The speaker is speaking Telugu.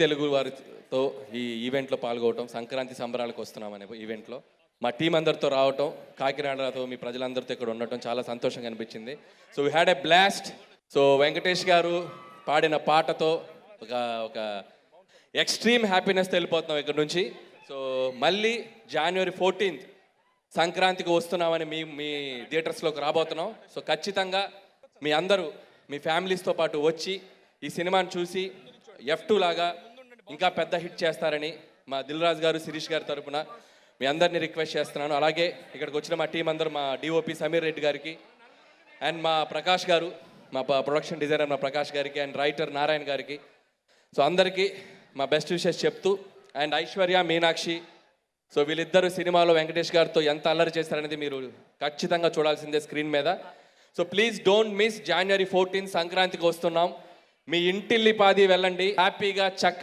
తెలుగు వారితో ఈ ఈవెంట్లో పాల్గొవటం, సంక్రాంతి సంబరాలకు వస్తున్నామనే ఈవెంట్లో మా టీం అందరితో రావటం, కాకినాడతో మీ ప్రజలందరితో ఇక్కడ ఉండటం చాలా సంతోషంగా అనిపించింది. So we had a blast. So Venkatesh గారు పాడిన పాటతో ఒక ఒక ఎక్స్ట్రీమ్ హ్యాపీనెస్తో వెళ్ళిపోతున్నాం ఇక్కడ నుంచి. సో మళ్ళీ January 14th సంక్రాంతికి వస్తున్నామని మీ థియేటర్స్లోకి రాబోతున్నాం. సో ఖచ్చితంగా మీ అందరూ మీ ఫ్యామిలీస్తో పాటు వచ్చి ఈ సినిమాని చూసి F2 లాగా ఇంకా పెద్ద హిట్ చేస్తారని మా దిల్ రాజు గారు, శిరీష్ గారి తరపున మీ అందరినీ రిక్వెస్ట్ చేస్తున్నాను. అలాగే ఇక్కడికి వచ్చిన మా టీం అందరూ, మా డిఓపి సమీర్ రెడ్డి గారికి అండ్ మా ప్రకాష్ గారు, మా ప్రొడక్షన్ డిజైనర్ మా ప్రకాష్ గారికి అండ్ రైటర్ నారాయణ గారికి, సో అందరికీ మా బెస్ట్ విషెస్ చెప్తూ, అండ్ ఐశ్వర్య, మీనాక్షి, సో వీళ్ళిద్దరు సినిమాలో వెంకటేష్ గారితో ఎంత అల్లరి చేస్తారనేది మీరు ఖచ్చితంగా చూడాల్సిందే స్క్రీన్ మీద. So please don't miss January 14 సంక్రాంతికి వస్తున్నాం. మీ ఇంటిల్లి పాది వెళ్ళండి, హ్యాపీగా చక్కగా